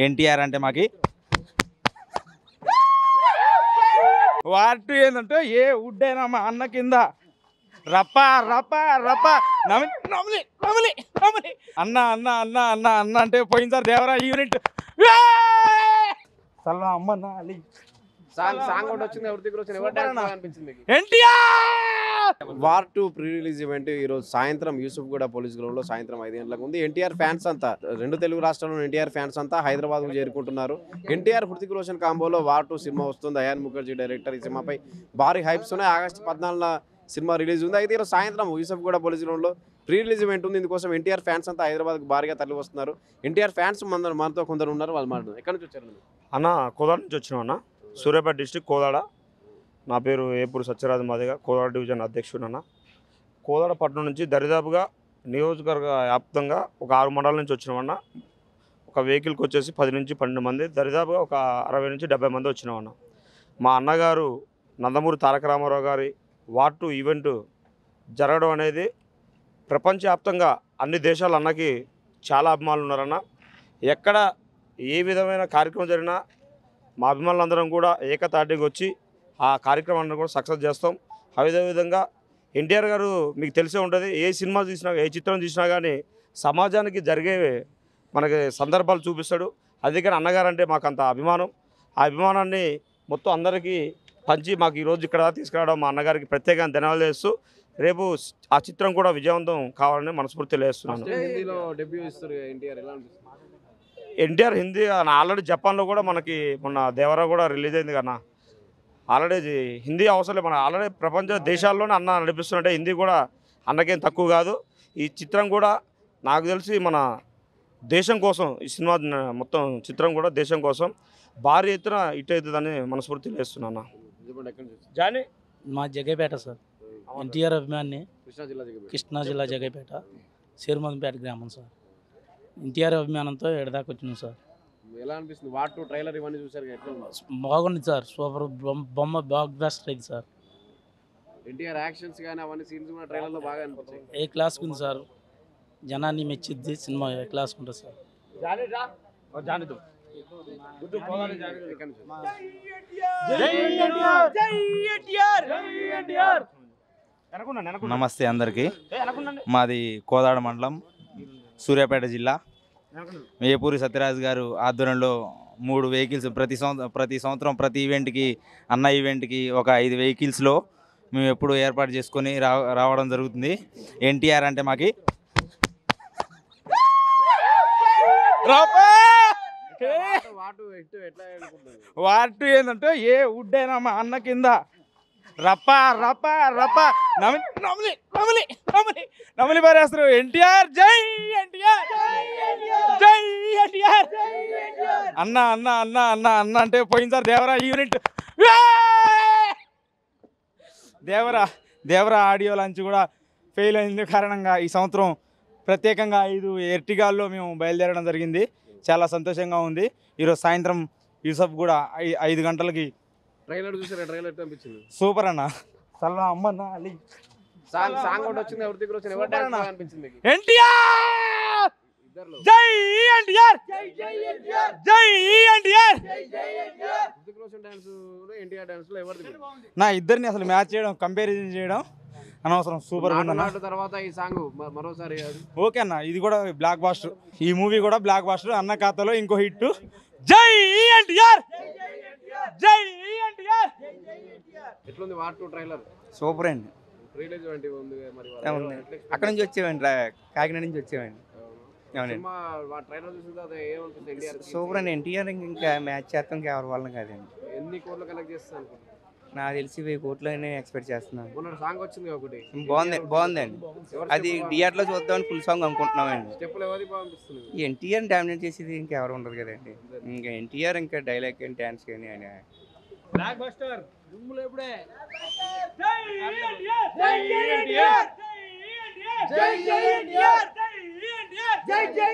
ఎన్టీఆర్ అంటే మాకి వాటి ఏంటంటే ఏ ఉడ్డైనా మా అన్న కింద రప్ప రప్ప రప్ప నమిలి నమిలి నమిలి నమిలి అన్న అన్న అన్న అన్న అన్న అంటే పోయింది దేవరా యూనిట్ చల్ల అమ్మ నాలి వార్ 2 ప్రీ రిలీజ్ ఈవెంట్ ఈ రోజు సాయంత్రం యూసుఫ్గూడ పోలీస్ గ్రౌండ్ లో సాయంత్రం 5 గంటలకు ఉంది. ఎన్టీఆర్ ఫ్యాన్స్ అంతా రెండు తెలుగు రాష్ట్రాల్లో ఎన్టీఆర్ ఫ్యాన్స్ అంతా హైదరాబాద్ కు చేరుకుంటున్నారు. ఎన్టీఆర్ హృతిక్ రోషన్ కాంబోలో వార్ 2 సినిమా వస్తుంది. అయాన్ ముఖర్జీ డైరెక్టర్. ఈ సినిమాపై భారీ హైప్స్ ఉన్నాయి. ఆగస్టు 14న సినిమా రిలీజ్ ఉంది. అయితే ఈరోజు సాయంత్రం యూసుఫ్గూడ పోలీస్ గ్రౌండ్ లో ప్రీ రిలీజ్ ఈవెంట్ ఉంది. ఇందుకోసం ఎన్టీఆర్ ఫ్యాన్స్ అంతా హైదరాబాద్కు భారీగా తరలి వస్తున్నారు. ఎన్టీఆర్ ఫ్యాన్స్ మనతో కొందరు ఉన్నారు. వాళ్ళు మాట్లాడుతున్నారు. ఎక్కడి నుంచి వచ్చారు అన్న? కోదాడ నుంచి వచ్చినాం అన్న. సూర్యాపేట డిస్టిక్ కోదాడ. నా పేరు ఏపూరు సత్యరాజు మాదిగా, కోదాడ డివిజన్ అధ్యక్షుడు అన్న. కోదాడ పట్టణం నుంచి దరిదాపుగా నియోజకవర్గ వ్యాప్తంగా ఒక 6 మండలాల నుంచి వచ్చినామన్న. ఒక వెహికల్కి వచ్చేసి 10 నుంచి 12 మంది, దరిదాపుగా ఒక 60 నుంచి 70 మంది వచ్చినామన్న. మా అన్నగారు నందమూరి తారక రామారావు గారి వార్ 2 ఈవెంట్ జరగడం అనేది ప్రపంచవ్యాప్తంగా అన్ని దేశాల అన్నకి చాలా అభిమానులు ఉన్నారన్న. ఎక్కడ ఏ విధమైన కార్యక్రమం జరిగినా మా అభిమానులందరం కూడా ఏకతాటికి వచ్చి ఆ కార్యక్రమాన్ని కూడా సక్సెస్ చేస్తాం. అదేవిధంగా ఎన్టీఆర్ గారు మీకు తెలిసే ఉంటుంది, ఏ సినిమా చూసినా ఏ చిత్రం చూసినా కానీ సమాజానికి జరిగే మనకి సందర్భాలు చూపిస్తాడు. అందుకని అన్నగారు అంటే మాకు అంత అభిమానం. ఆ అభిమానాన్ని మొత్తం అందరికీ పంచి మాకు ఈరోజు ఇక్కడ తీసుకురావడం మా అన్నగారికి ప్రత్యేకంగా ధన్యవాదాలు చేస్తూ రేపు ఆ చిత్రం కూడా విజయవంతం కావాలని మనస్ఫూర్తి తెలియజేస్తున్నాను. ఎన్టీఆర్ హిందీ ఆల్రెడీ జపాన్లో కూడా మనకి మొన్న దేవరా కూడా రిలీజ్ అయింది కన్నా. ఆల్రెడీ హిందీ అవసరం మన ఆల్రెడీ ప్రపంచ దేశాల్లోనే అన్న నడిపిస్తున్నట్టే హిందీ కూడా అన్నకేం తక్కువ కాదు. ఈ చిత్రం కూడా నాకు తెలిసి మన దేశం కోసం ఈ సినిమా మొత్తం చిత్రం కూడా దేశం కోసం భారీ ఎత్తున హిట్ అవుతుందని మనస్ఫూర్తి తెలియజేస్తున్నాను. జానీ మా జగైపేట సార్, ఎన్టీఆర్ అభిమాని, కృష్ణా జిల్లా జగైపేట, శేరుమంగపేట గ్రామం సార్. ఎన్టీఆర్ అభిమానంతో ఎడదాకా వచ్చినాం సార్. ఎలా అనిపిస్తుంది? వార్ 2 ట్రైలర్ ఇవన్నీ చూసారు, బాగుంది సార్. సూపర్ బొమ్మ బ్లాక్ బస్టర్ అయింది సార్. ఎన్టీఆర్ యాక్షన్స్ కానీ అవన్నీ సీన్స్ కూడా ట్రైలర్లో బాగా అనిపించాయి. ఏ క్లాస్ ఉంది సార్, జనాన్ని మెచ్చిద్ది సినిమా. ఏ క్లాస్ ఉంటుంది సార్. నమస్తే అందరికీ. మాది కోదాడ మండలం, సూర్యాపేట జిల్లా. ఏపూరి సత్యరాజు గారు ఆధ్వర్యంలో 3 వెహికల్స్ ప్రతి సంవత్సరం ప్రతి ఈవెంట్కి అన్న ఈవెంట్కి ఒక 5 వెహికల్స్లో మేము ఎప్పుడు ఏర్పాటు చేసుకొని రావడం జరుగుతుంది. ఎన్టీఆర్ అంటే మాకి వాటు ఏంటంటే ఏ ఉడ్డైనా మా అన్న కింద రప్ప రప్ప రప్ప నమిలి నమిలి నమిలి నమిలి నమిలి పారేస్తారు. ఎన్టీఆర్ జై ఎన్టీఆర్, జై ఎన్టీఆర్. అన్న అన్న అన్న అన్న అన్న అంటే పోయింది Devara unit. Devara audio launch కూడా ఫెయిల్ అయింది కారణంగా ఈ సంవత్సరం ప్రత్యేకంగా 5 ఎర్టిగాల్లో మేము బయలుదేరడం జరిగింది. చాలా సంతోషంగా ఉంది. ఈరోజు సాయంత్రం యూసఫ్ కూడా 5 గంటలకి ట్రైలర్ చూసారా? ట్రైలర్ అనిపించింది సూపర్ అన్న. చల్ల అమ్మ నాలి సాంగ్ కూడా వచ్చింది. హృతిక్ రోషన్ అనిపించింది. ఎన్టీఆర్ జై ఎన్టీఆర్, జై ఎన్టీఆర్. హృతిక్ రోషన్ డాన్స్ ఎన్టీఆర్ డాన్స్ లో ఎవరిది? నా ఇద్దరిని అసలు మ్యాచ్ చేయడం, కంపారిజన్ చేయడం అనవసరం. సూపర్ తర్వాత ఈ సాంగ్ మరోసారి ఓకే అన్న. ఇది కూడా బ్లాక్ బాస్టర్. ఈ మూవీ కూడా బ్లాక్ బాస్టర్. అన్న ఖాతాలో ఇంకో హిట్. జై ఎన్టీఆర్, జై ఎన్టీఆర్. ఎట్లుంది వార్ 2 ట్రైలర్? సూపర్ అండి. రిలీజ్ ఉంది మరి. అక్కడ నుంచి వచ్చేవండి, కాకినాడ నుంచి వచ్చేవండి. సూపర్ అండి. ఎన్టీఆర్ ఇంకా మ్యాచ్ చేస్తాం కేవలం వాళ్ళని కాదండి. ఎన్ని కోట్లు కలెక్ట్ చేస్తాను? నాకు తెలిసి 1000 కోట్లు ఎక్స్పెక్ట్ చేస్తున్నాను. సాంగ్ వచ్చింది ఒకటి, బాగుందండి. అది థియేటర్లో చూద్దామని ఫుల్ సాంగ్ అనుకుంటున్నామండి. ఎన్టీఆర్ డామినేట్ చేసేది ఇంకెవరు ఉండదు కదండి. ఇంకా ఎన్టీఆర్ ఇంకా డైలాగ్ కానీ డాన్స్ కానీ ఆయన జై